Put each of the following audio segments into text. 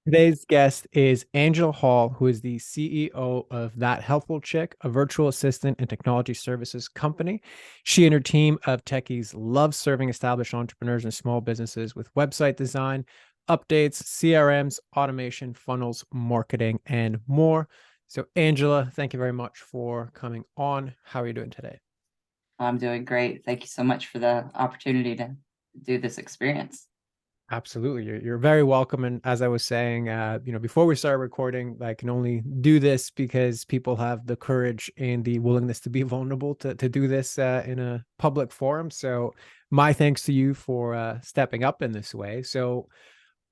Today's guest is Angela Hall, who is the CEO of That Helpful Chick, a virtual assistant and technology services company. She and her team of techies love serving established entrepreneurs and small businesses with website design, updates, CRMs, automation, funnels, marketing, and more. So, Angela, thank you very much for coming on. How are you doing today? I'm doing great. Thank you so much for the opportunity to do this experience. Absolutely. You're very welcome. And as I was saying, before we started recording, I can only do this because people have the courage and the willingness to be vulnerable to do this in a public forum. So my thanks to you for stepping up in this way. So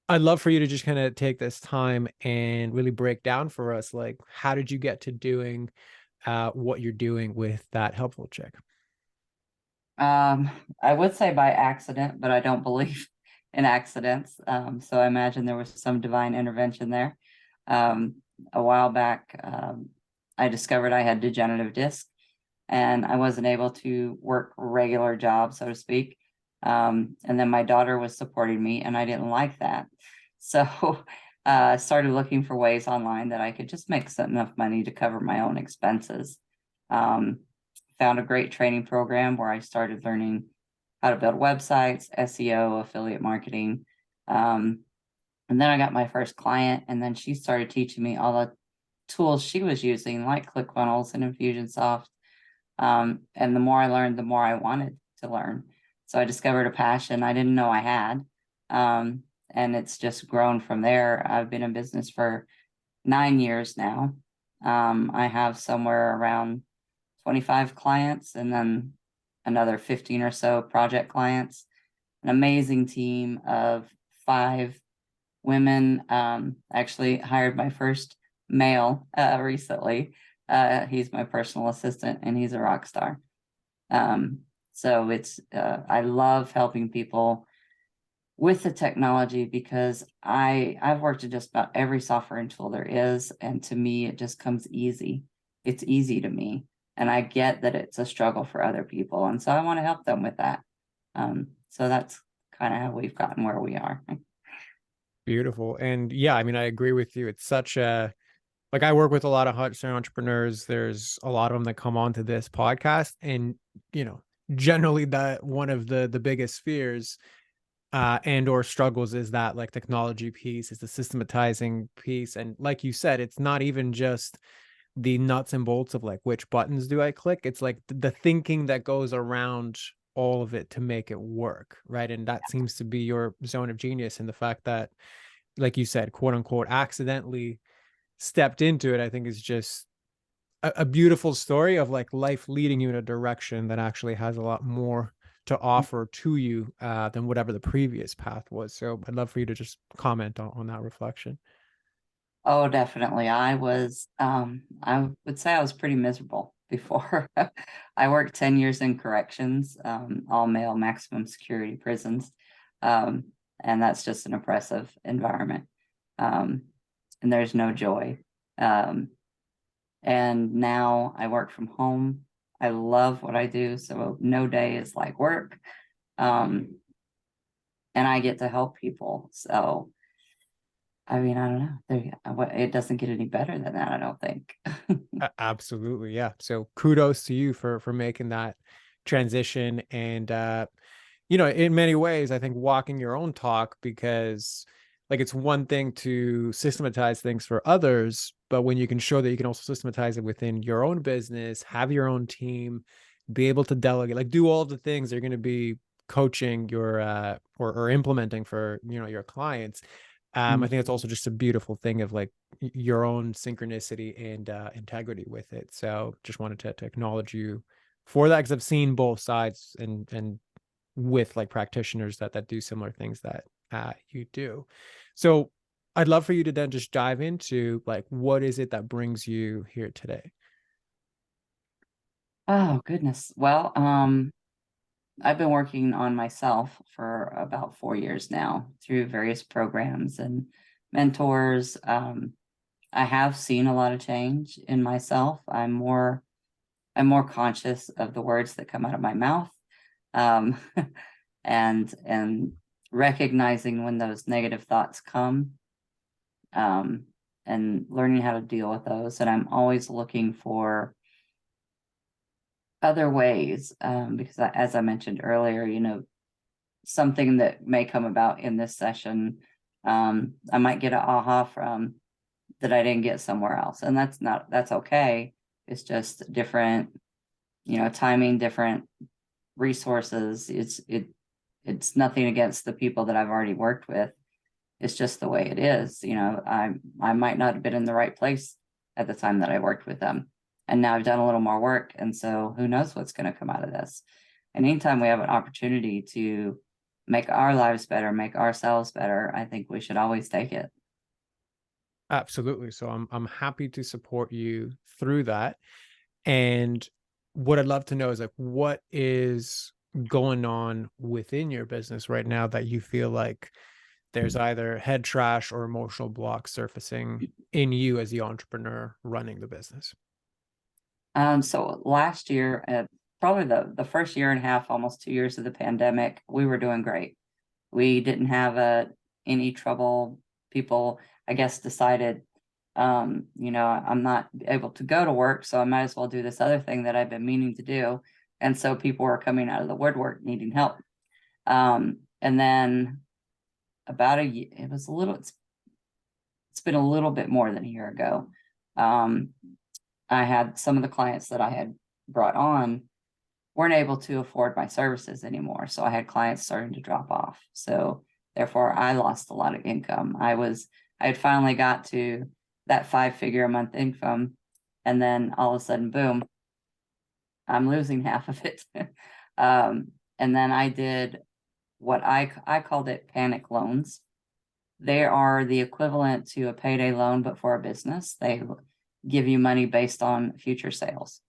I'd love for you to just kind of take this time and really break down for us, like, how did you get to doing what you're doing with that helpful chick? Um, I would say by accident, but I don't believe in accidents. So I imagine there was some divine intervention there. Um, a while back, I discovered I had degenerative disc and I wasn't able to work regular jobs, so to speak. And then my daughter was supporting me and I didn't like that. So I started looking for ways online that I could just make enough money to cover my own expenses. Um, Found a great training program where I started learning how to build websites, SEO, affiliate marketing. Um, and then I got my first client, and then she started teaching me all the tools she was using, like ClickFunnels and Infusionsoft. And the more I learned, the more I wanted to learn. So I discovered a passion I didn't know I had. And it's just grown from there. I've been in business for 9 years now. I have somewhere around 25 clients and then another 15 or so project clients, an amazing team of 5 women. Actually hired my first male recently. He's my personal assistant and he's a rock star. Um, so I love helping people with the technology because I've worked in just about every software and tool there is, and to me it just comes easy. It's easy to me, and I get that it's a struggle for other people, and so I want to help them with that. So that's kind of how we've gotten where we are. Beautiful. And yeah, I mean, I agree with you. It's such a like I work with a lot of Hudson entrepreneurs. There's a lot of them that come onto this podcast, and you know, generally that one of the biggest fears and or struggles is that like technology piece, is the systematizing piece, and like you said, it's not even just the nuts and bolts of like which buttons do I click. It's like the thinking that goes around all of it to make it work, right? And that seems to be your zone of genius, and the fact that, like you said, quote unquote, accidentally stepped into it, I think is just a beautiful story of like life leading you in a direction that actually has a lot more to offer to you than whatever the previous path was. So I'd love for you to just comment on that reflection. Oh, definitely. I would say I was pretty miserable before. I worked 10 years in corrections, all male maximum security prisons. Um, and that's just an oppressive environment. Um, and there's no joy. Um, and now I work from home. I love what I do, so no day is like work. Um, and I get to help people. So I mean, I don't know. It doesn't get any better than that, I don't think. Absolutely, yeah. So kudos to you for making that transition, and in many ways, I think walking your own talk, because like it's one thing to systematize things for others, but when you can show that you can also systematize it within your own business, have your own team, be able to delegate, like do all of the things they're going to be coaching your or implementing for your clients. I think it's also just a beautiful thing of like your own synchronicity and integrity with it. So just wanted to acknowledge you for that, because I've seen both sides, and with like practitioners that do similar things that you do. So I'd love for you to then just dive into like what is it that brings you here today? Oh, goodness. Well, I've been working on myself for about 4 years now through various programs and mentors. I have seen a lot of change in myself. I'm more conscious of the words that come out of my mouth. Um, and recognizing when those negative thoughts come and learning how to deal with those. And I'm always looking for other ways, because as I mentioned earlier, something that may come about in this session, I might get an aha from that I didn't get somewhere else. And that's okay. It's just different, timing, different resources. It's nothing against the people that I've already worked with. It's just the way it is. I might not have been in the right place at the time that I worked with them. And now I've done a little more work. And so who knows what's going to come out of this. And anytime we have an opportunity to make our lives better, make ourselves better, I think we should always take it. Absolutely. So I'm happy to support you through that. And what I'd love to know is like what is going on within your business right now that you feel like there's either head trash or emotional blocks surfacing in you as the entrepreneur running the business. So last year, probably the first year and a half, almost 2 years of the pandemic, we were doing great. We didn't have any trouble. People, I guess, decided, I'm not able to go to work, so I might as well do this other thing that I've been meaning to do. And so people were coming out of the woodwork needing help. And then about a year, it's been a little bit more than a year ago. I had some of the clients that I had brought on weren't able to afford my services anymore. So I had clients starting to drop off. So therefore I lost a lot of income. I had finally got to that 5-figure a month income. And then all of a sudden, boom, I'm losing half of it. And then I did what I called it panic loans. They are the equivalent to a payday loan, but for a business. They give you money based on future sales.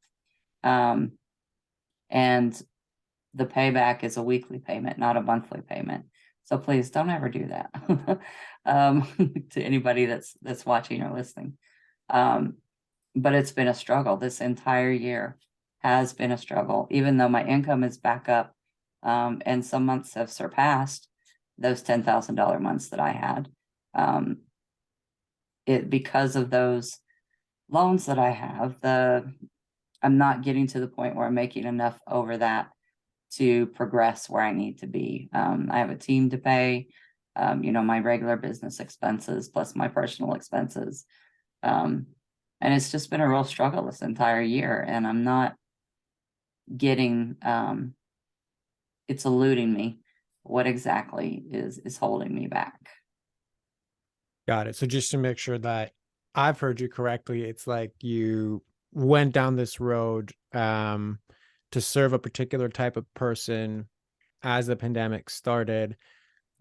And the payback is a weekly payment, not a monthly payment. So please don't ever do that to anybody that's watching or listening. But it's been a struggle. This entire year has been a struggle, even though my income is back up, and some months have surpassed those $10,000 months that I had. Because of those loans that I have, I'm not getting to the point where I'm making enough over that to progress where I need to be. I have a team to pay, my regular business expenses plus my personal expenses. And it's just been a real struggle this entire year. And I'm not getting, it's eluding me what exactly is holding me back. Got it. So just to make sure that I've heard you correctly, it's like you went down this road to serve a particular type of person as the pandemic started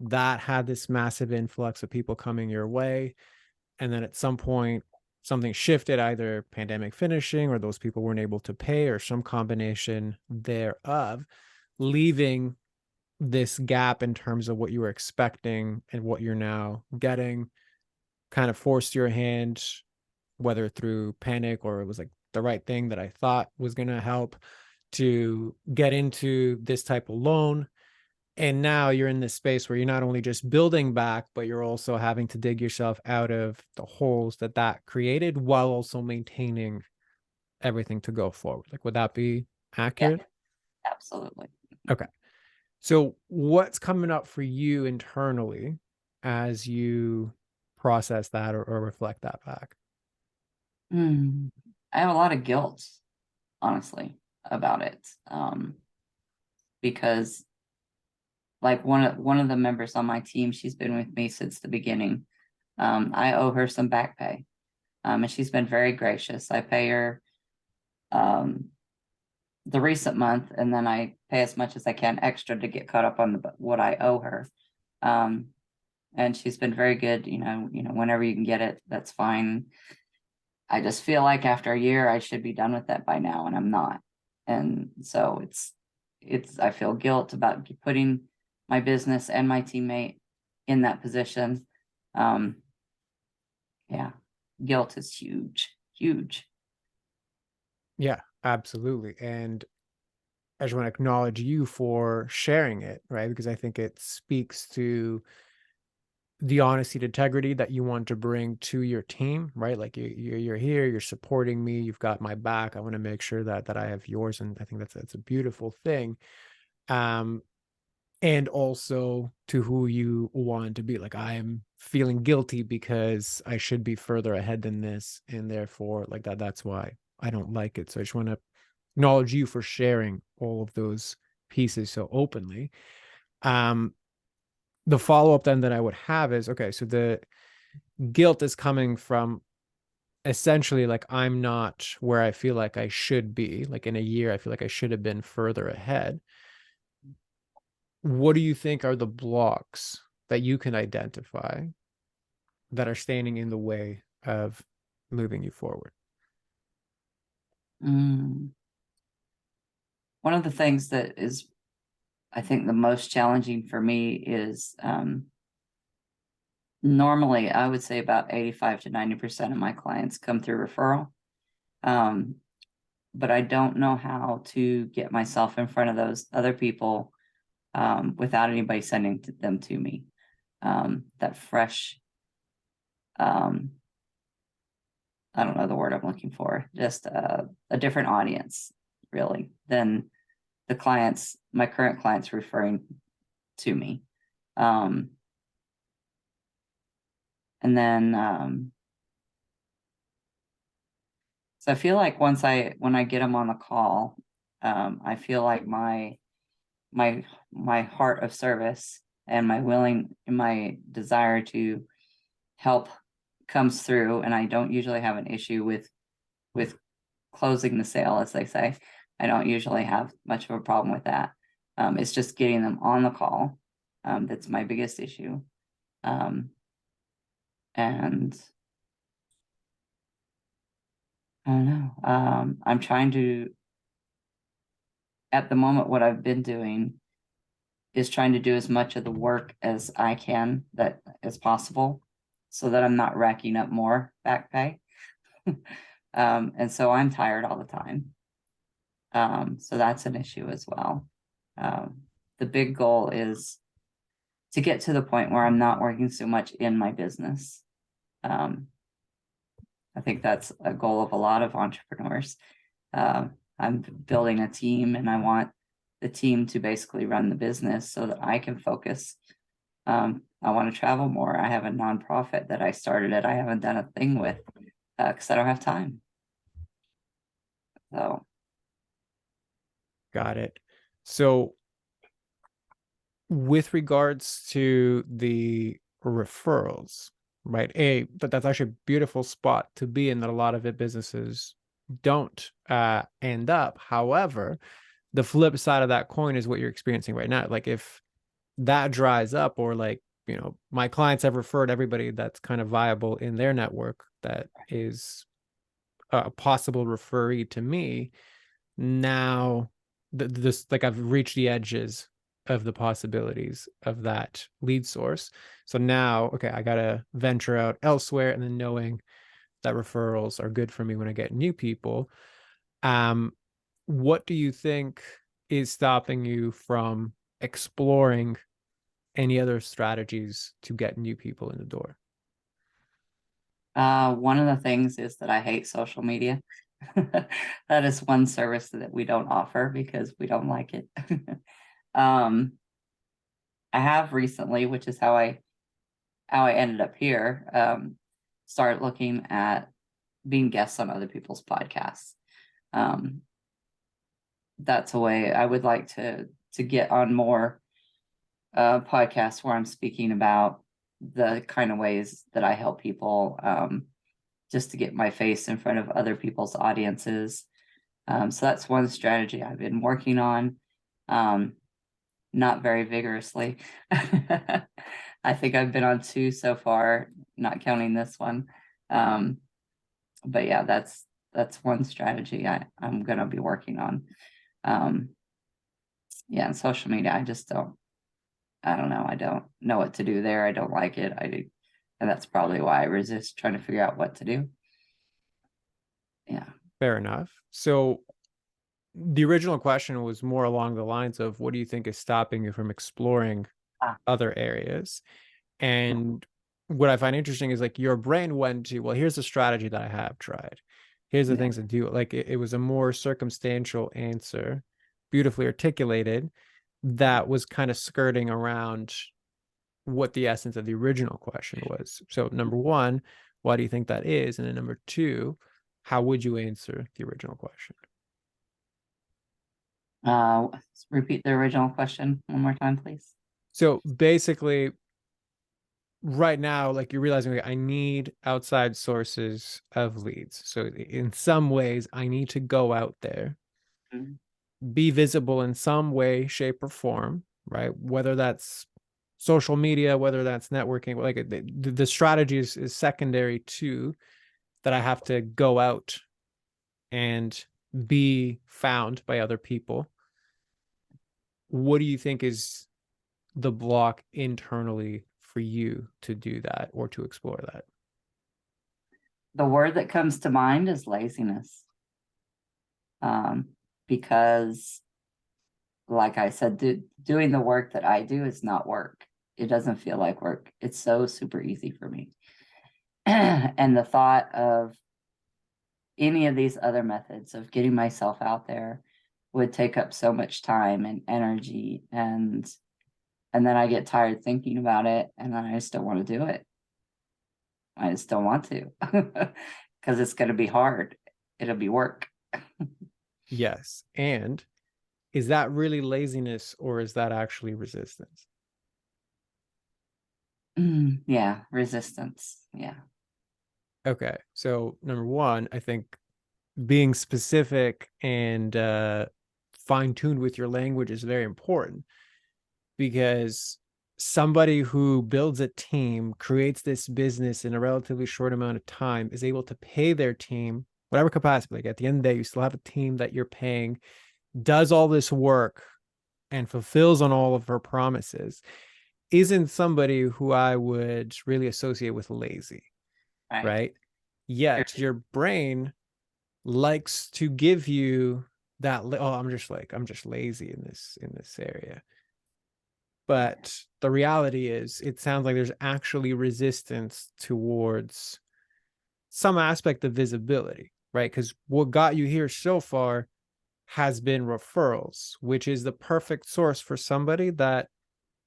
that had this massive influx of people coming your way. And then at some point, something shifted, either pandemic finishing or those people weren't able to pay or some combination thereof, leaving this gap in terms of what you were expecting and what you're now getting, kind of forced your hand, whether through panic or it was like the right thing that I thought was going to help to get into this type of loan. And now you're in this space where you're not only just building back, but you're also having to dig yourself out of the holes that created while also maintaining everything to go forward. Like, would that be Yeah, accurate? absolutely. Okay. So what's coming up for you internally as you process that or reflect that back? I have a lot of guilt, honestly, about it. Because like one of the members on my team, she's been with me since the beginning. I owe her some back pay. And she's been very gracious. I pay her the recent month, and then I pay as much as I can extra to get caught up on what I owe her. And she's been very good. Whenever you can get it, that's fine. I just feel like after a year, I should be done with that by now, and I'm not. And so I feel guilt about putting my business and my teammate in that position. Yeah, guilt is huge, huge. Yeah, absolutely. And I just want to acknowledge you for sharing it, right? Because I think it speaks to the honesty and integrity that you want to bring to your team, right? Like you're here, you're supporting me, you've got my back. I want to make sure that I have yours, and I think that's a beautiful thing. Um, and also to who you want to be. Like, I am feeling guilty because I should be further ahead than this, and therefore, like that's why I don't like it. So I just want to acknowledge you for sharing all of those pieces so openly. Um, the follow up then that I would have is, okay, so the guilt is coming from essentially like I'm not where I feel like I should be. Like in a year, I feel like I should have been further ahead. What do you think are the blocks that you can identify that are standing in the way of moving you forward? Mm. One of the things that is, I think, the most challenging for me is normally I would say about 85 to 90% of my clients come through referral. Um, but I don't know how to get myself in front of those other people without anybody sending them to me. That fresh, um, I don't know the word I'm looking for, just a different audience, really, than the clients, my current clients referring to me. Um, and then, so I feel like when I get them on the call, I feel like my my heart of service and my desire to help comes through, and I don't usually have an issue with closing the sale, as they say. I don't usually have much of a problem with that. It's just getting them on the call. That's my biggest issue. Um, and I don't know. I'm trying to, at the moment, what I've been doing is trying to do as much of the work as I can that as possible so that I'm not racking up more back pay. And so I'm tired all the time. So that's an issue as well. The big goal is to get to the point where I'm not working so much in my business. Um, I think that's a goal of a lot of entrepreneurs. I'm building a team and I want the team to basically run the business so that I can focus. I want to travel more. I have a nonprofit that I started that I haven't done a thing with because I don't have time. So, Got it. So with regards to the referrals, right? That's actually a beautiful spot to be in that a lot of it businesses don't end up. However, the flip side of that coin is what you're experiencing right now. Like if that dries up, or like, my clients have referred everybody that's kind of viable in their network that is a possible referee to me. Now this, like, I've reached the edges of the possibilities of that lead source. So now, okay, I gotta venture out elsewhere, and then knowing that referrals are good for me when I get new people. um what do you think is stopping you from exploring any other strategies to get new people in the door? one of the things is that I hate social media. That is one service that we don't offer because we don't like it. um, I have recently, which is how I ended up here, start looking at being guests on other people's podcasts. Um, that's a way I would like to get on more podcasts where I'm speaking about the kind of ways that I help people, just to get my face in front of other people's audiences. So that's one strategy I've been working on, not very vigorously. I think I've been on two so far, not counting this one. Um, but yeah, that's one strategy I'm gonna be working on. Um, yeah, and social media, I don't know. I don't know what to do there. I don't like it. And that's probably why I resist trying to figure out what to do. Yeah. Fair enough. So the original question was more along the lines of, what do you think is stopping you from exploring Ah, other areas? And what I find interesting is like your brain went to, well, here's the strategy that I have tried. Here's the Yeah. things to do. Like it was a more circumstantial answer, beautifully articulated, that was kind of skirting around what the essence of the original question was. So, number one, why do you think that is? And then number two, how would you answer the original question? Repeat the original question one more time, please. So basically, right now, like you're realizing, like, I need outside sources of leads. So in some ways, I need to go out there, Mhm. be visible in some way, shape, or form, right? Whether that's social media, whether that's networking, like the strategy is secondary to that. I have to go out and be found by other people. What do you think is the block internally for you to do that or to explore that? The word that comes to mind is laziness. Um, because, like I said, doing the work that I do is not work. It doesn't feel like work. It's so super easy for me. And the thought of any of these other methods of getting myself out there would take up so much time and energy, and then I get tired thinking about it, and then I just don't want to do it. I just don't want to because it's going to be hard. It'll be work. Yes. And is that really laziness or is that actually resistance? Yeah, resistance. Yeah. Okay. So, number one, I think being specific and fine tuned with your language is very important, because somebody who builds a team, creates this business in a relatively short amount of time, is able to pay their team, whatever capacity. Like at the end of the day, you still have a team that you're paying, does all this work and fulfills on all of her promises, isn't somebody who I would really associate with lazy, Right. right? Yet your brain likes to give you that, oh, I'm just lazy in this area. But the reality is, it sounds like there's actually resistance towards some aspect of visibility, right? Because what got you here so far has been referrals, which is the perfect source for somebody that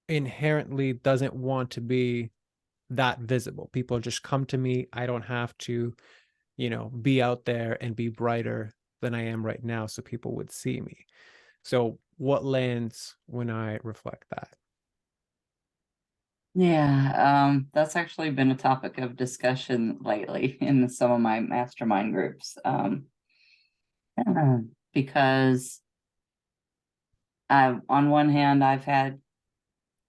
inherently doesn't want to be that visible. People just come to me. I don't have to, be out there and be brighter than I am right now so people would see me. So, what lands when I reflect that? Yeah, that's actually been a topic of discussion lately in some of my mastermind groups. Because on one hand, I've had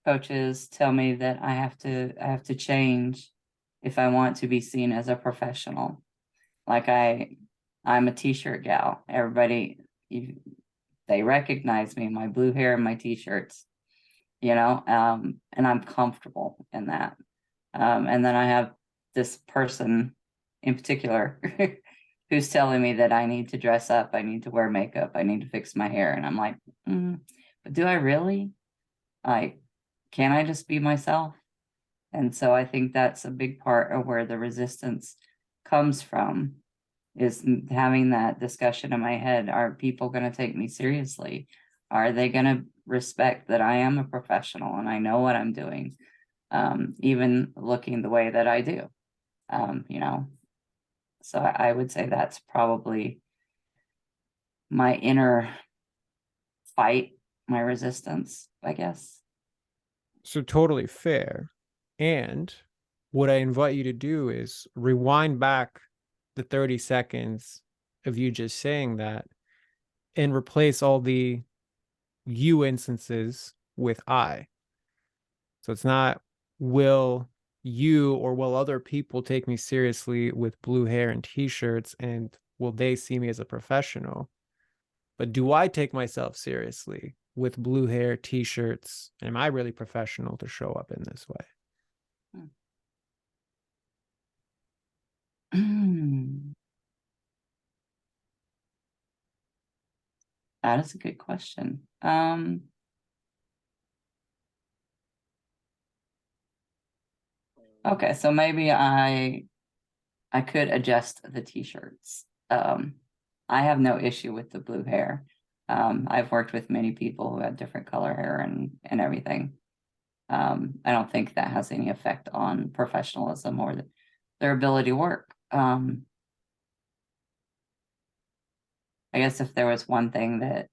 coaches tell me that I have to change if I want to be seen as a professional. Like I'm a t-shirt gal. Everybody, they recognize me, my blue hair and my t-shirts, and I'm comfortable in that. And then I have this person in particular who's telling me that I need to dress up, I need to wear makeup, I need to fix my hair. And I'm like, but do I really? Like, can I just be myself? And so I think that's a big part of where the resistance comes from, is having that discussion in my head. Are people going to take me seriously? Are they going to respect that I am a professional and I know what I'm doing, even looking the way that I do? um, you know, so I would say that's probably my inner fight, my resistance, I guess. So, totally fair. And what I invite you to do is rewind back the 30 seconds of you just saying that and replace all the you instances with I. So it's not, will you or will other people take me seriously with blue hair and t-shirts, and will they see me as a professional? But do I take myself seriously with blue hair, t-shirts? Am I really professional to show up in this way? That is a good question. Okay, so maybe I could adjust the t-shirts. I have no issue with the blue hair. I've worked with many people who have different color hair and everything. I don't think that has any effect on professionalism or their ability to work. I guess if there was one thing that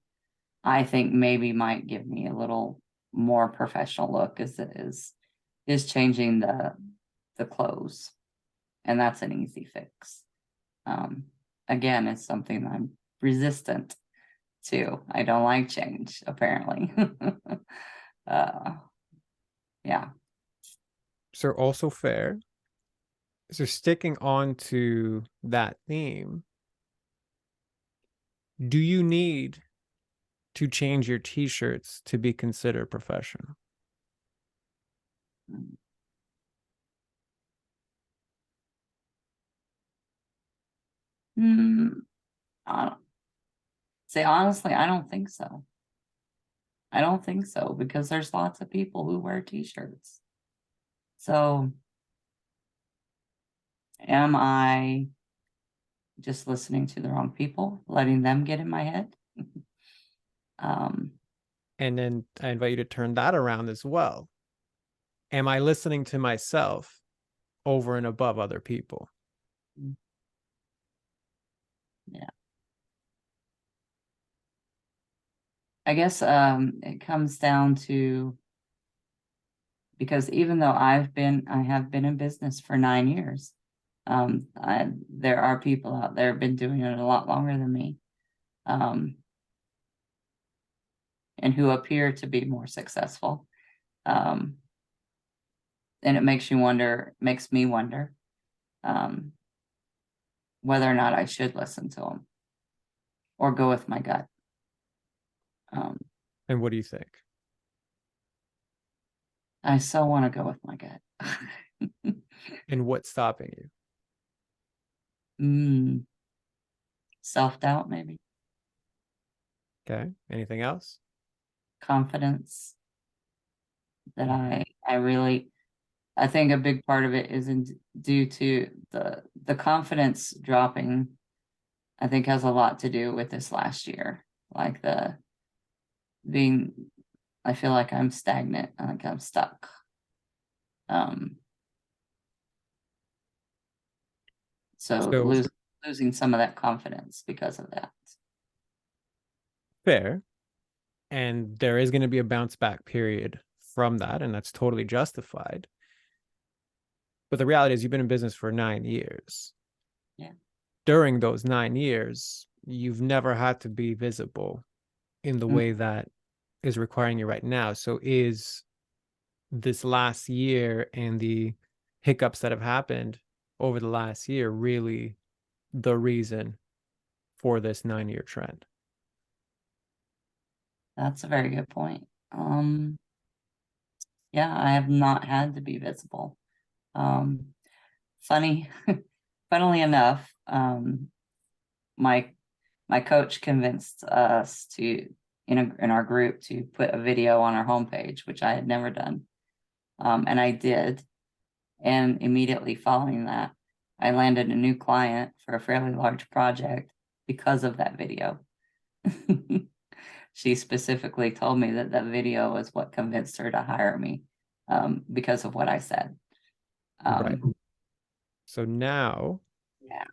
I think maybe might give me a little more professional look is changing the clothes, and that's an easy fix. Um, Again, it's something I'm resistant to. I don't like change, apparently. uh, yeah. So also fair. So sticking on to that theme, do you need to change your t-shirts to be considered professional? Mm, uh, Say honestly, I don't think so. I don't think so because there's lots of people who wear t-shirts. So am I just listening to the wrong people, letting them get in my head? um, And then I invite you to turn that around as well. Am I listening to myself over and above other people? yeah. I guess it comes down to, because even though I have been in business for 9 years, there are people out there have been doing it a lot longer than me, um, and who appear to be more successful. Um, and it makes me wonder um, whether or not I should listen to them or go with my gut. Um, And what do you think? I so want to go with my gut. And what's stopping you? mm, Self-doubt, maybe Okay. Anything else? confidence that Mhm. I really, I think a big part of it is due to the confidence dropping. I think has a lot to do with this last year, like the being. I feel like I'm stagnant. I think I'm stuck. Um, so So losing some of that confidence because of that. fair. And there is going to be a bounce back period from that, and that's totally justified. But the reality is, you've been in business for 9 years. Yeah. During those 9 years, you've never had to be visible in the Mm, way that is requiring you right now. So, is this last year and the hiccups that have happened over the last year really the reason for this 9 year trend? that's a very good point. Yeah, I have not had to be visible. Um, funny, funnily enough, my my coach convinced us to in our group to put a video on our homepage, which I had never done. And I did. And immediately following that, I landed a new client for a fairly large project because of that video. She specifically told me that that video was what convinced her to hire me, because of what I said. Right. Um, So now, yeah.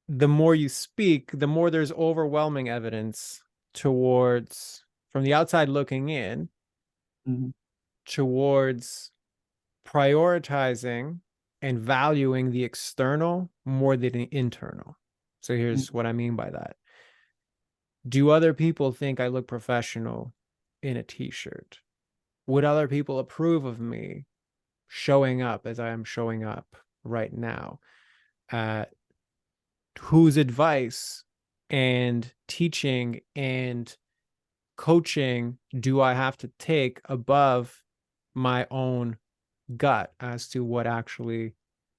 the more you speak, the more there's overwhelming evidence towards, from the outside looking in, Mhm. towards prioritizing and valuing the external more than the internal. So here's what I mean by that. Do other people think I look professional in a t-shirt? Would other people approve of me showing up as I am showing up right now? Uh, whose advice and teaching and coaching do I have to take above my own gut as to what actually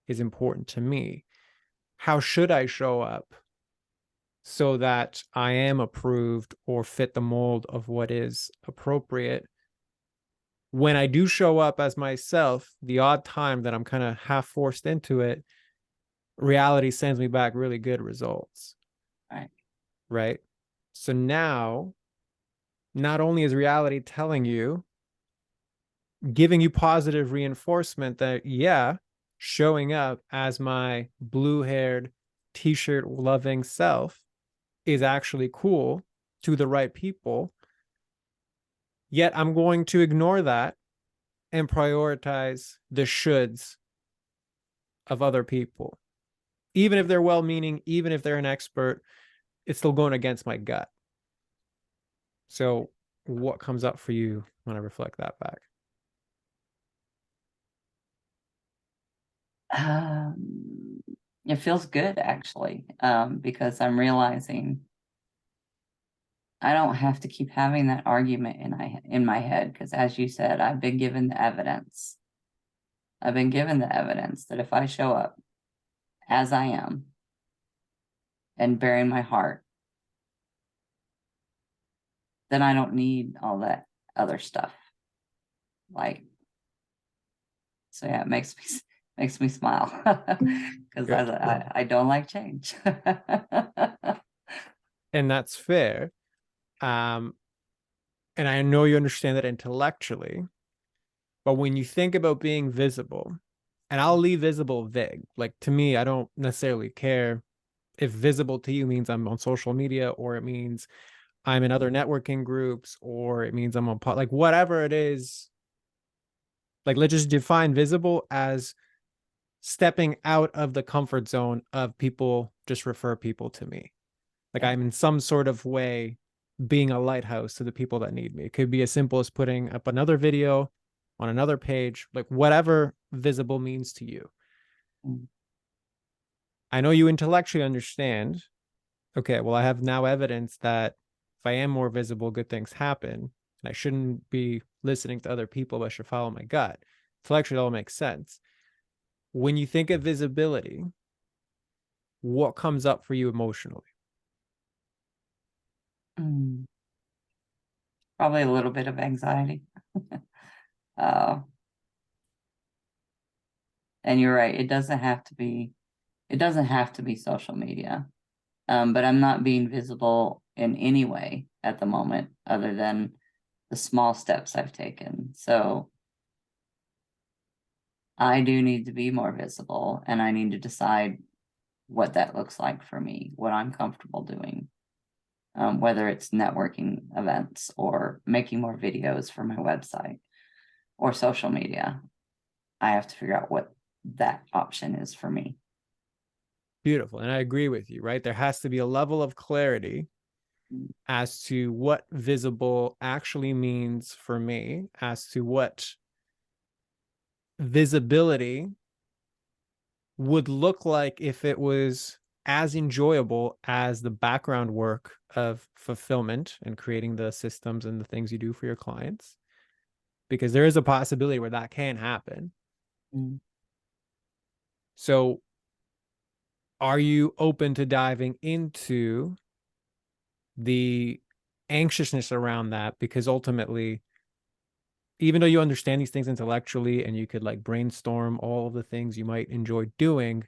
is important to me? How should I show up so that I am approved or fit the mold of what is appropriate When I do show up as myself, the odd time that I'm kind of half forced into it, reality sends me back really good results. Right. Right. So now, not only is reality telling you, giving you positive reinforcement that, yeah, showing up as my blue haired, t shirt loving self is actually cool to the right people. Yet I'm going to ignore that and prioritize the shoulds of other people. Even if they're well meaning, even if they're an expert, it's still going against my gut. So, what comes up for you when I reflect that back? Um, it feels good actually, because I'm realizing I don't have to keep having that argument in my head because, as you said, I've been given the evidence. I've been given the evidence that if I show up as I am and bearing my heart, then I don't need all that other stuff. Like, so yeah, it makes me smile because Good. I don't like change. And that's fair. Um, and I know you understand that intellectually, but when you think about being visible, and I'll leave visible vague. Like to me, I don't necessarily care if visible to you means I'm on social media or it means I'm in other networking groups or it means I'm on like whatever it is. Like let's just define visible as stepping out of the comfort zone of people just refer people to me. Like Yeah. I'm in some sort of way being a lighthouse to the people that need me. It could be as simple as putting up another video on another page, like whatever visible means to you. Mm. I know you intellectually understand. Okay, well, I have now evidence that if I am more visible, good things happen. And I shouldn't be listening to other people, but I should follow my gut. Intellectually, it all makes sense. When you think of visibility, what comes up for you emotionally? Mm. Probably a little bit of anxiety. Uh, and you're right, it doesn't have to be social media. But I'm not being visible in any way at the moment other than the small steps I've taken. So I do need to be more visible and I need to decide what that looks like for me, what I'm comfortable doing, whether it's networking events or making more videos for my website or social media. I have to figure out what that option is for me. Beautiful. And I agree with you, right? There has to be a level of clarity Mm. as to what visible actually means for me, as to what visibility would look like if it was as enjoyable as the background work of fulfillment and creating the systems and the things you do for your clients. Because there is a possibility where that can happen. Mm. So, are you open to diving into the anxiousness around that? Because ultimately, even though you understand these things intellectually and you could like brainstorm all of the things you might enjoy doing,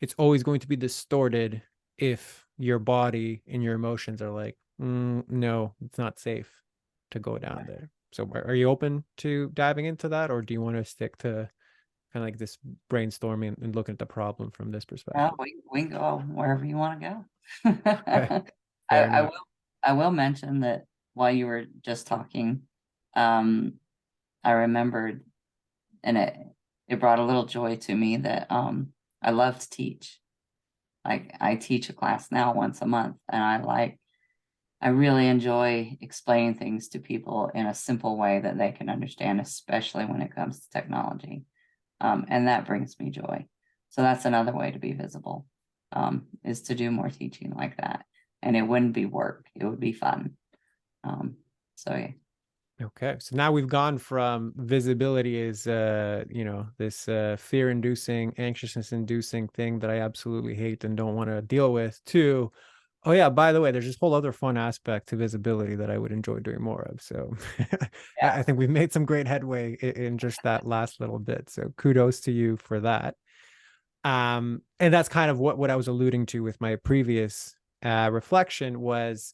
it's always going to be distorted if your body and your emotions are like, no, it's not safe to go down there. So, are you open to diving into that, or do you want to stick to kind of like this brainstorming and looking at the problem from this Well, perspective? we can go wherever you want to Okay, go. I, fair I enough. will I will mention that while you were just talking, um, I remembered and it brought a little joy to me that I love to teach. Like I teach a class now once a month and I really enjoy explaining things to people in a simple way that they can understand, especially when it comes to technology. And that brings me joy. So that's another way to be visible, is to do more teaching like that. And it wouldn't be work, it would be fun. Um, so yeah. Okay. So now we've gone from visibility is this fear-inducing, anxiousness-inducing thing that I absolutely hate and don't want to deal with to Oh yeah, by the way, there's this whole other fun aspect to visibility that I would enjoy doing more of. So I Yeah. think we've made some great headway in just that last little bit. So kudos to you for that. And that's kind of what I was alluding to with my previous reflection was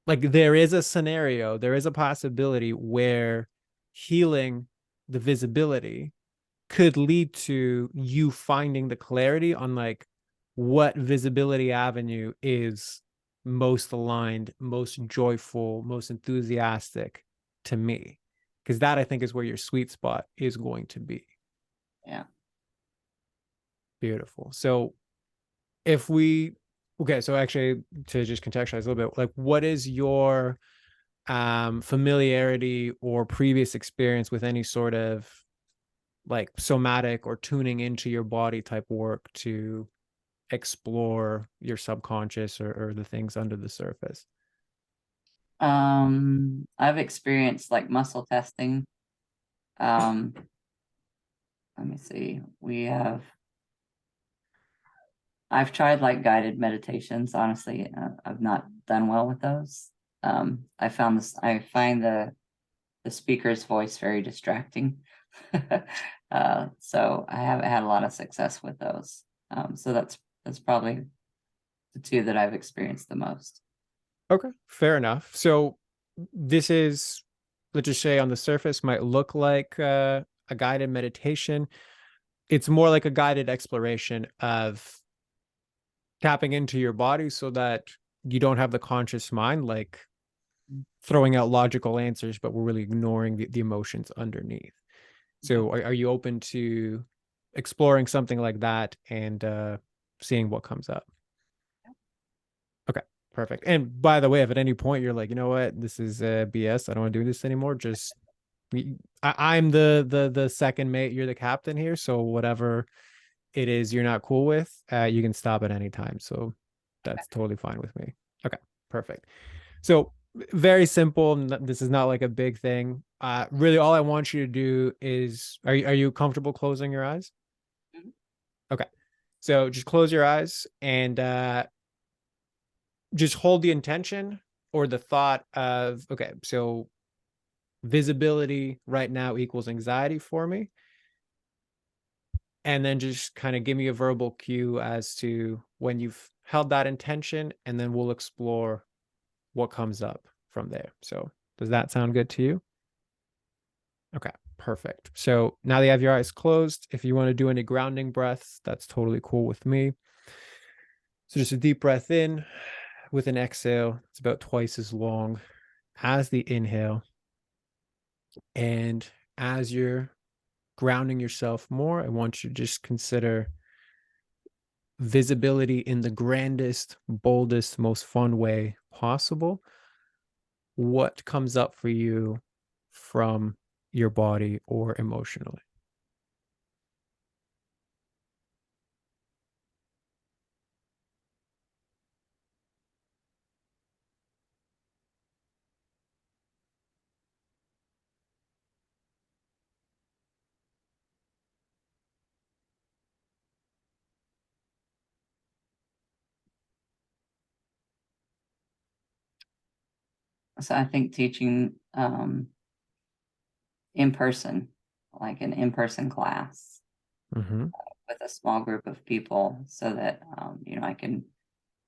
like there is a scenario, there is a possibility where healing the visibility could lead to you finding the clarity on like what visibility avenue is most aligned, most joyful, most enthusiastic to me. Because that I think is where your sweet spot is going to be. Yeah. Beautiful. So if we, okay, so actually to just contextualize a little bit, like what is your familiarity or previous experience with any sort of like somatic or tuning into your body type work to explore your subconscious or the things under the surface? I've experienced like muscle testing. Um, let me see. I've tried like guided meditations. Honestly, I've not done well with those. I find the speaker's voice very distracting. So I haven't had a lot of success with those. So that's probably the two that I've experienced the most. Okay, fair enough. So this is, let's just say on the surface, might look like a guided meditation. It's more like a guided exploration of tapping into your body so that you don't have the conscious mind like throwing out logical answers, but we're really ignoring the emotions underneath. So are you open to exploring something like that and seeing what comes up? Okay, perfect. And by the way, if at any point you're like, you know what, this is BS, I don't want to do this anymore, just I'm the second mate, you're the captain here, so whatever it is you're not cool with, you can stop at any time. So that's totally fine with me. Okay, perfect. So very simple. This is not like a big thing. Really, all I want you to do is, are you comfortable closing your eyes? Mhm. Okay. So just close your eyes and just hold the intention or the thought of, okay, so visibility right now equals anxiety for me. And then just kind of give me a verbal cue as to when you've held that intention, and then we'll explore what comes up from there. So does that sound good to you? Okay, perfect. So now that you have your eyes closed, if you want to do any grounding breaths, that's totally cool with me. So just a deep breath in with an exhale. It's about twice as long as the inhale. And as you're grounding yourself more, I want you to just consider visibility in the grandest, boldest, most fun way possible. What comes up for you from your body or emotionally? So I think teaching in person, like an in-person class Mm-hmm. with a small group of people so that I can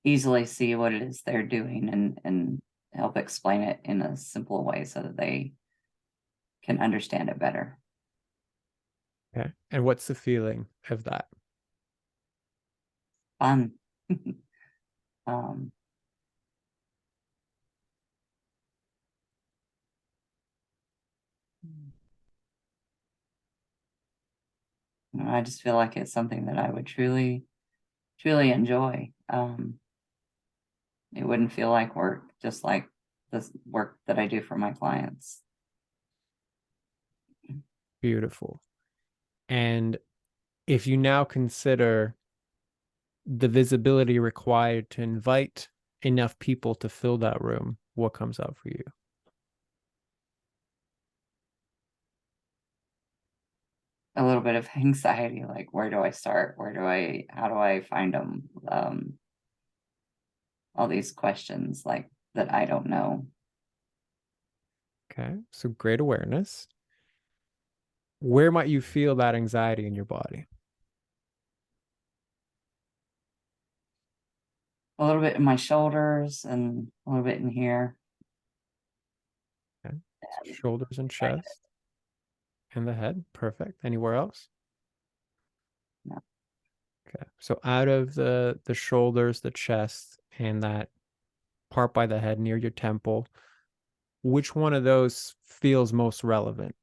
easily see what it is they're doing and help explain it in a simple way so that they can understand it better. Okay. And what's the feeling of that? Fun. um, I just feel like it's something that I would truly enjoy. It wouldn't feel like work, just like the work that I do for my clients. Beautiful. And if you now consider the visibility required to invite enough people to fill that room, what comes up for you? A little bit of anxiety, like where do I start? How do I find them? all these questions like that I don't know. Okay. So great awareness. Where might you feel that anxiety in your body? A little bit in my shoulders and a little bit in here. Okay. So shoulders and chest and the head. Perfect. Anywhere else? No. Okay. So out of the shoulders, the chest, and that part by the head near your temple, which one of those feels most relevant?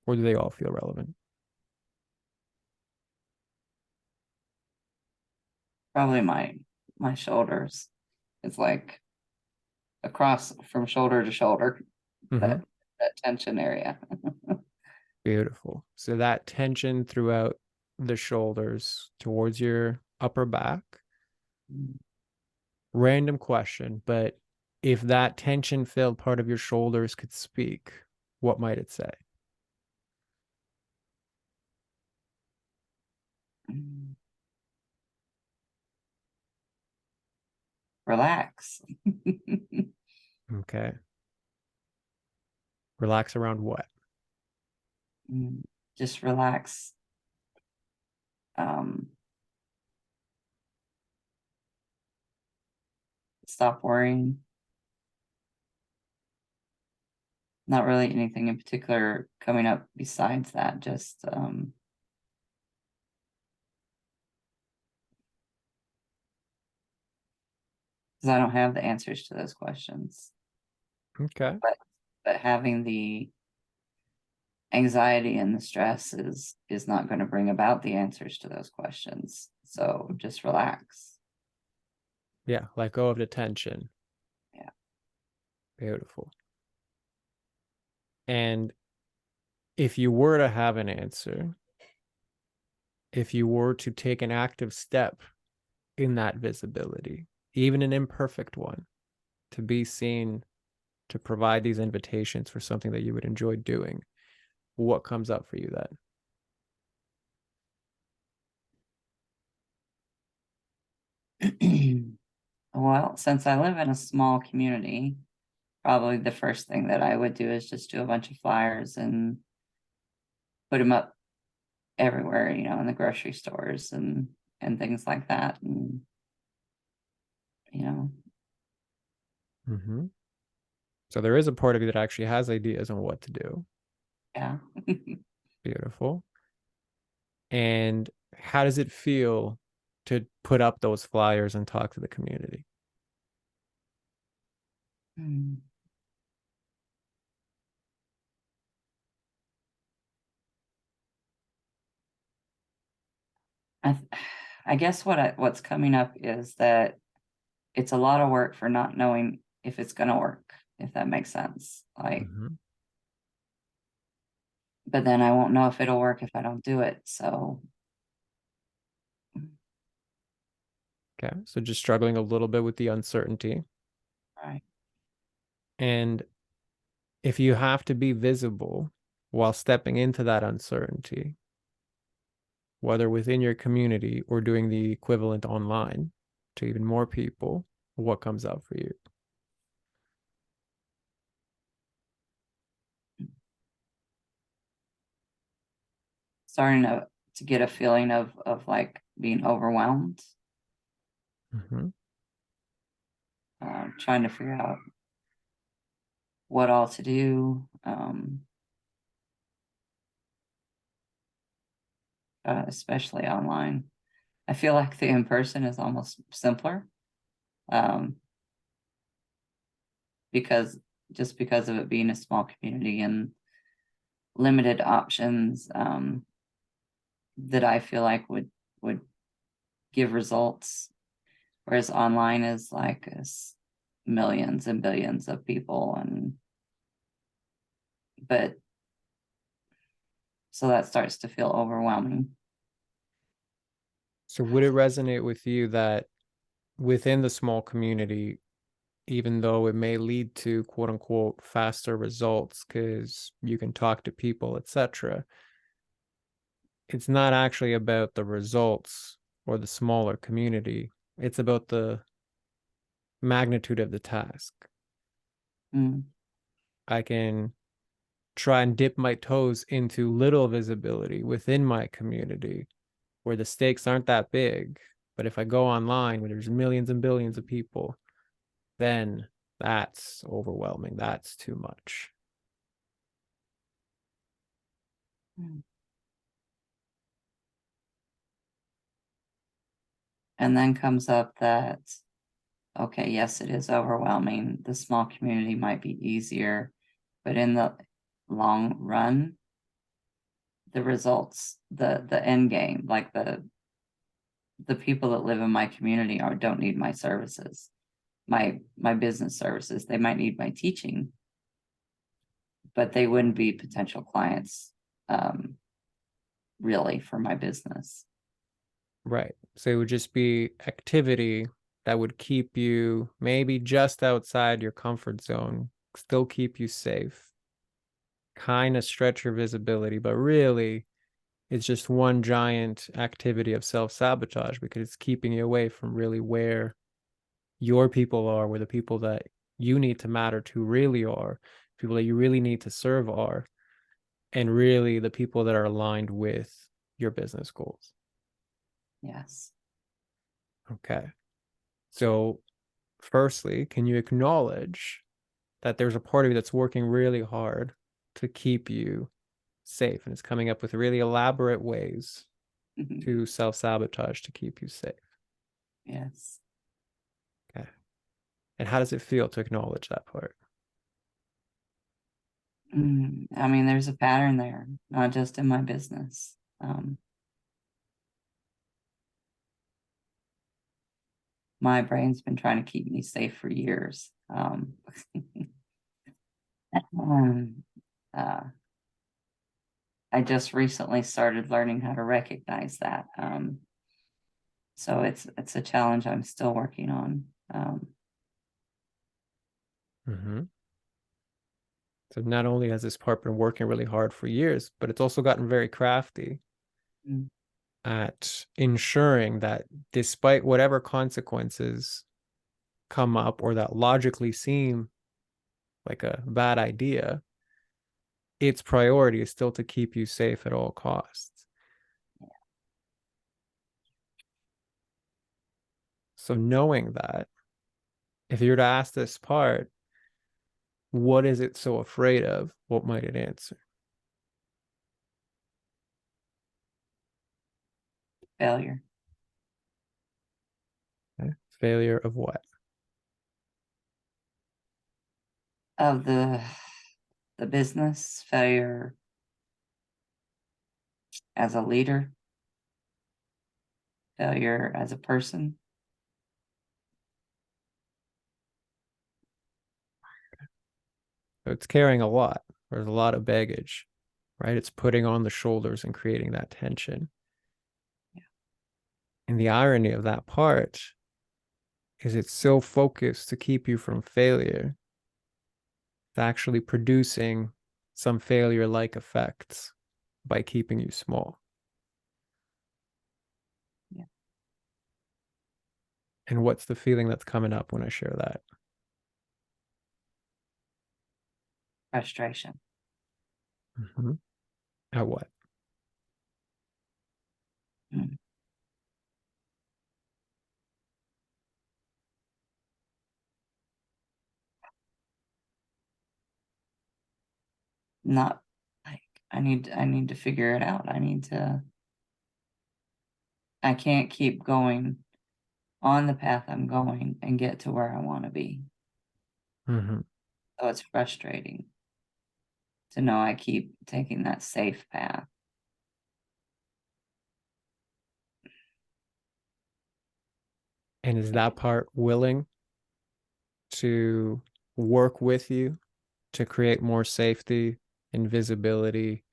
Or do they all feel relevant? Probably my shoulders. It's like across from shoulder to shoulder, Mm-hmm. that that tension area. Beautiful. So that tension throughout the shoulders towards your upper back. Random question, but if that tension filled part of your shoulders could speak, what might it say? Relax. Okay. Relax around what? Just relax. Um, Stop worrying. Not really anything in particular coming up besides that, just because I don't have the answers to those questions. Okay. But having the anxiety and the stress is not going to bring about the answers to those questions. So just relax. Yeah, let go of the tension. Yeah. Beautiful. And if you were to have an answer, if you were to take an active step in that visibility, even an imperfect one, to be seen, to provide these invitations for something that you would enjoy doing, what comes up for you Well, since I live in a small community, probably the first thing that I would do is just do a bunch of flyers and put them up everywhere, in the grocery stores and things like that. And you know, then? So there is a part of you that actually has ideas on what to do. yeah. Beautiful. And how does it feel to put up those flyers and talk to the community? Mm. I th- I guess what's coming up is that it's a lot of work for not knowing if it's going to work, if that makes sense. Like, Mhm. but then I won't know if it'll work if I don't do it. So, Okay. So just struggling a little bit with the uncertainty. right. And if you have to be visible while stepping into that uncertainty, whether within your community or doing the equivalent online to even more people, what comes up for you? Starting to get a feeling of like being overwhelmed, Mm-hmm. trying to figure out what all to do, especially online. I feel like the in person is almost simpler, um, because because of it being a small community and limited options, that I feel like would give results, whereas online is like millions and billions of people, and but so that starts to feel overwhelming. So would it resonate with you that within the small community, even though it may lead to quote unquote faster results because you can talk to people, etc., it's not actually about the results or the smaller community. It's about the magnitude of the task. Mm. I can try and dip my toes into little visibility within my community where the stakes aren't that big. But if I go online where there's millions and billions of people, then that's overwhelming. That's too much. Mm. And then comes up that, okay, yes, it is overwhelming. The small community might be easier, but in the long run, the results, the end game, like the people that live in my community don't need my services, my business services. They might need my teaching, but they wouldn't be potential clients, really, for my business. Right. So it would just be activity that would keep you maybe just outside your comfort zone, still keep you safe, kind of stretch your visibility, but really it's just one giant activity of self-sabotage because it's keeping you away from really where your people are, where the people that you need to matter to really are, people that you really need to serve are, and really the people that are aligned with your business goals. Yes. Okay. So, firstly, can you acknowledge that there's a part of you that's working really hard to keep you safe and it's coming up with really elaborate ways to self sabotage to keep you safe? Yes. Okay. And how does it feel to acknowledge that part? I mean, there's a pattern there, not just in my business. My brain's been trying to keep me safe for years. Um, uh, I just recently started learning how to recognize that. So it's a challenge I'm still working on. Mm-hmm. So not only has this part been working really hard for years, but it's also gotten very crafty Mm. at ensuring that despite whatever consequences come up or that logically seem like a bad idea, its priority is still to keep you safe at all costs. So knowing that, if you were to ask this part, what is it so afraid of? What might it answer? Failure Okay. Failure of what? of the business, failure as a leader, failure as a person. So it's carrying a lot. There's a lot of baggage, right? It's putting on the shoulders and creating that tension. Yeah. And the irony of that part is it's so focused to keep you from failure, it's actually producing some failure like effects by keeping you small. Yeah. And what's the feeling that's coming up when I share that? Frustration. Mm-hmm. At what? Mm. Not like I need to figure it out. I can't keep going on the path I'm going and get to where I want to be. Mm-hmm. So it's frustrating to know I keep taking that safe path. And is that part willing to work with you to create more safety and visibility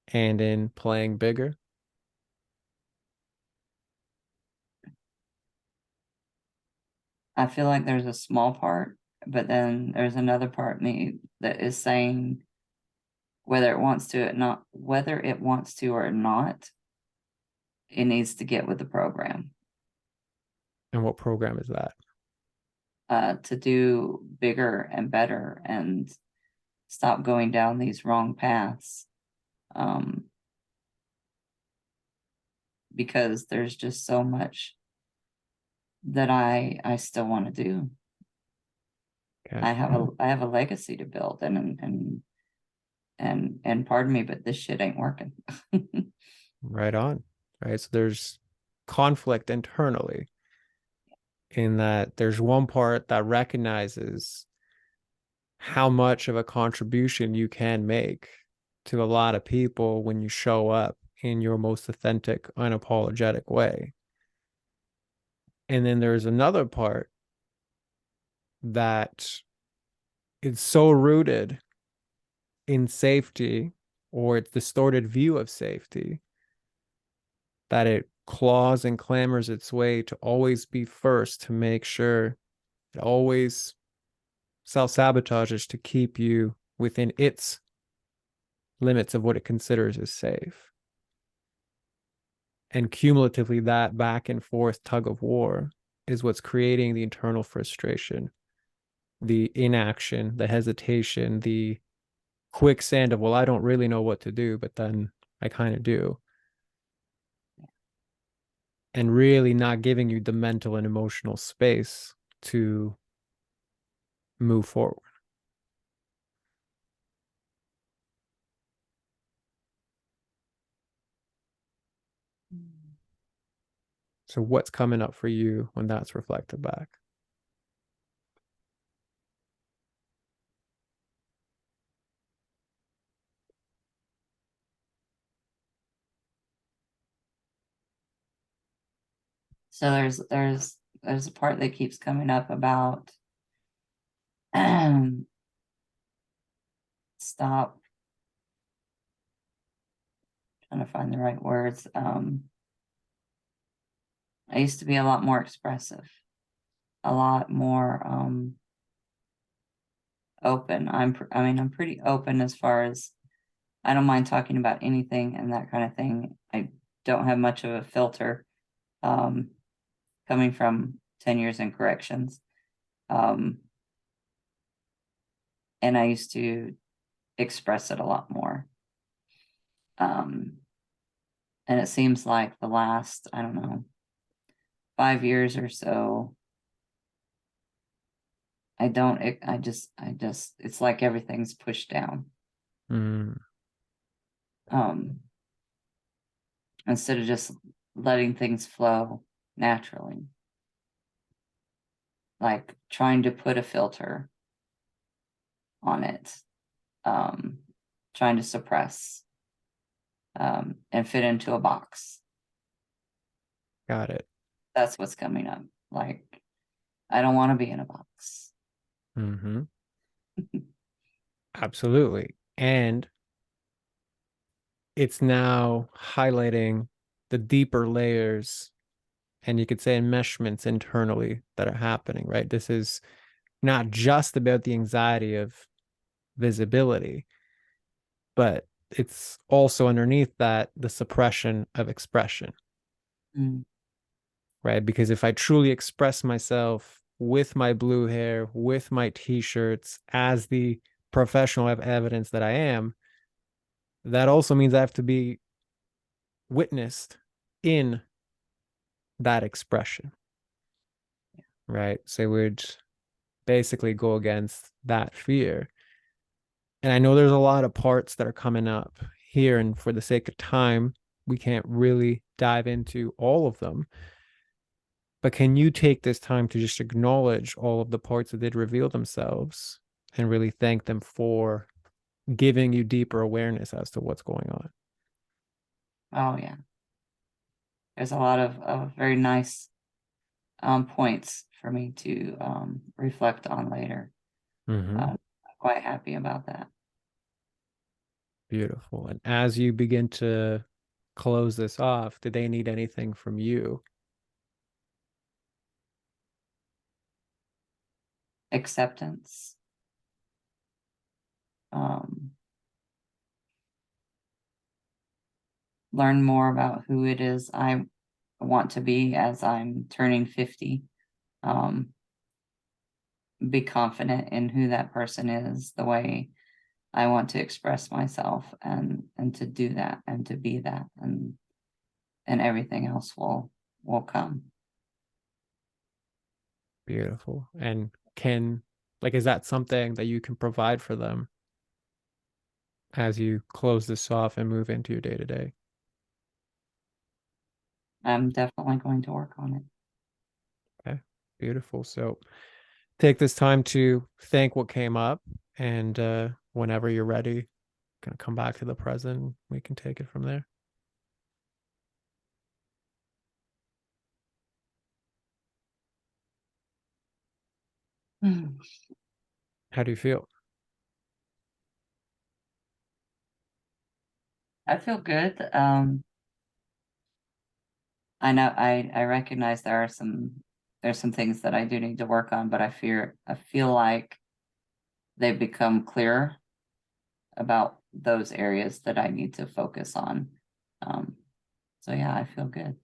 and in playing bigger? I feel like there's a small part, but then there's another part of me that is saying whether it wants to or not, it needs to get with the program. And what program is that? To do bigger and better and stop going down these wrong paths. Because there's just so much that I still want to do. Okay. I have a legacy to build, and pardon me, but this shit ain't working. Right on. Right. So there's conflict internally in that there's one part that recognizes how much of a contribution you can make to a lot of people when you show up in your most authentic, unapologetic way. And then there's another part that is so rooted in safety or its distorted view of safety that it claws and clamors its way to always be first to make sure it always self sabotages to keep you within its limits of what it considers as safe. And cumulatively, that back and forth tug of war is what's creating the internal frustration, the inaction, the hesitation, the quicksand of, well, I don't really know what to do, but then I kind of do. And really not giving you the mental and emotional space to move forward. So, what's coming up for you when that's reflected back? So there's a part that keeps coming up about stop trying to find the right words. I used to be a lot more expressive, a lot more open. I mean, I'm pretty open as far as I don't mind talking about anything and that kind of thing. I don't have much of a filter, um, coming from 10 years in corrections. Um, and I used to express it a lot more. Um, and it seems like the last, I don't know, 5 years or so, it's like everything's pushed down. Mm, Um, instead of just letting things flow naturally, like trying to put a filter on it, um, trying to suppress, and fit into a box. got it. That's what's coming up. Like, I don't want to be in a box. Mm-hmm. Absolutely. And it's now highlighting the deeper layers and you could say enmeshments internally that are happening, right? This is not just about the anxiety of visibility, but it's also underneath that the suppression of expression, Mm, right? Because if I truly express myself with my blue hair, with my t-shirts, as the professional evidence that I am, that also means I have to be witnessed in that expression, right? So it would basically go against that fear. And I know there's a lot of parts that are coming up here, and for the sake of time, we can't really dive into all of them. But can you take this time to just acknowledge all of the parts that did reveal themselves and really thank them for giving you deeper awareness as to what's going on? oh yeah, there's a lot of very nice points for me to reflect on later. Mm-hmm. I'm quite happy about that. Beautiful. And as you begin to close this off, did they need anything from you? Acceptance. Um, learn more about who it is want to be as I'm turning 50. Be confident in who that person is, the way I want to express myself, and to do that and to be that, and everything else will come. Beautiful. And is that something that you can provide for them as you close this off and move into your day to day? I'm definitely going to work on it. Okay, beautiful. So take this time to think what came up, and whenever you're ready, gonna come back to the present. We can take it from there. How do you feel? I feel good. I know I recognize there's some things that I do need to work on, but I feel like they've become clearer about those areas that I need to focus on. So yeah, I feel good.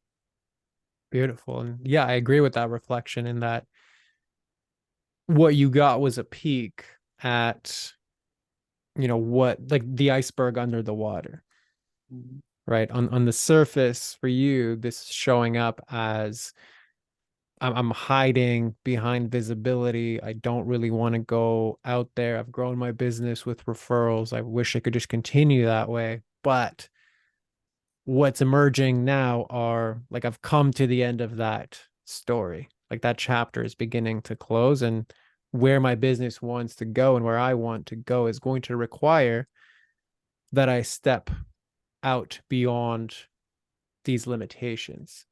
Beautiful. And yeah, I agree with that reflection in that what you got was a peek at, what, like the iceberg under the water, Mhm. right? On the surface for you, this is showing up as I'm hiding behind visibility. I don't really want to go out there. I've grown my business with referrals. I wish I could just continue that way. But what's emerging now are like I've come to the end of that story. Like that chapter is beginning to close, and where my business wants to go and where I want to go is going to require that I step out beyond these limitations.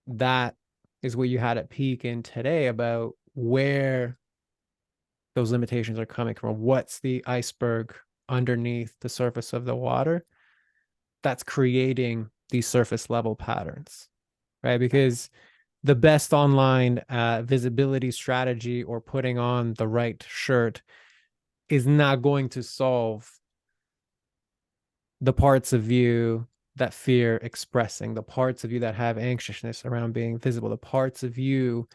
That is what you had at peak in today about where those limitations are coming from. What's the iceberg underneath the surface of the water that's creating these surface level patterns, right? Because the best online visibility strategy or putting on the right shirt is not going to solve the parts of you that fear expressing, the parts of you that have anxiousness around being visible, the parts of you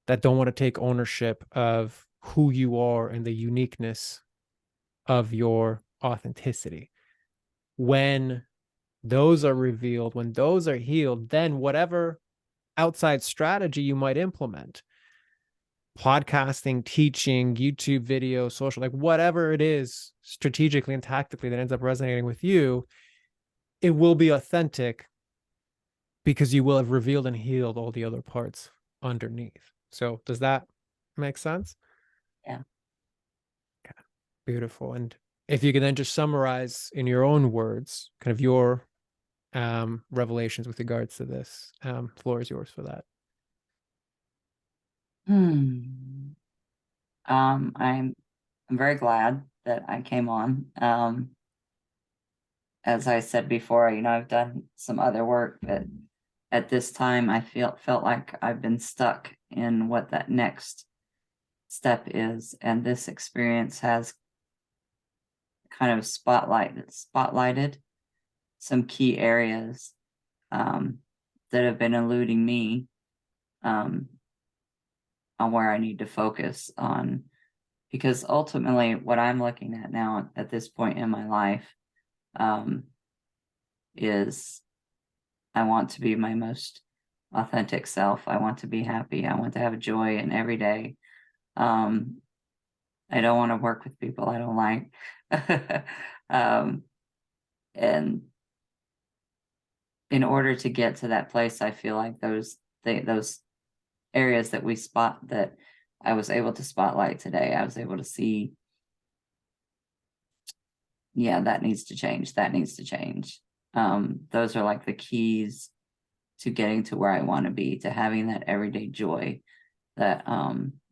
that don't want to take ownership of who you are and the uniqueness of your authenticity. When those are revealed, when those are healed, then whatever outside strategy you might implement, podcasting, teaching, YouTube video, social, like whatever it is strategically and tactically that ends up resonating with you, it will be authentic because you will have revealed and healed all the other parts underneath. So does that make sense? Yeah. Okay. Beautiful. And if you could then just summarize in your own words, kind of your revelations with regards to this, floor is yours for that. Hmm. I'm very glad that I came on. As I said before, I've done some other work, but at this time I felt like I've been stuck in what that next step is. And this experience has kind of spotlighted some key areas that have been eluding me, um, on where I need to focus on. Because ultimately, what I'm looking at now at this point in my life, um, is I want to be my most authentic self. I want to be happy. I want to have joy in every day. Um, I don't want to work with people I don't like. um, and in order to get to that place, I feel like those areas that I was able to spotlight today, I was able to see, yeah, that needs to change. That needs to change. Those are like the keys to getting to where I want to be, to having that everyday joy, that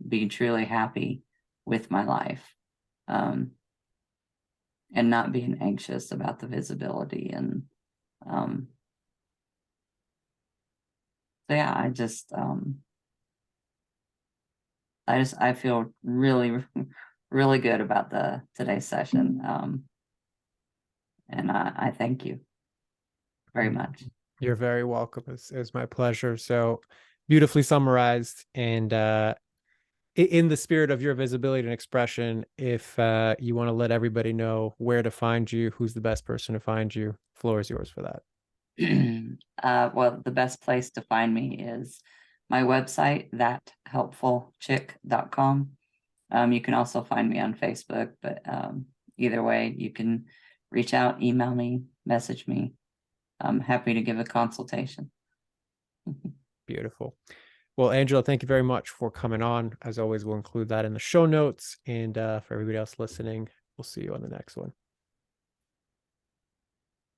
being truly happy with my life, um, and not being anxious about the visibility. And um, so yeah, I feel really really good about the today's session, and I thank you very much. You're very welcome. It's my pleasure. So beautifully summarized. And in the spirit of your visibility and expression, if you want to let everybody know where to find you, who's the best person to find you, floor is yours for that. Well, the best place to find me is my website, thathelpfulchick.com. You can also find me on Facebook, but either way, you can reach out, email me, message me. I'm happy to give a consultation. Beautiful. Well, Angela, thank you very much for coming on. As always, we'll include that in the show notes. And for everybody else listening, we'll see you on the next one.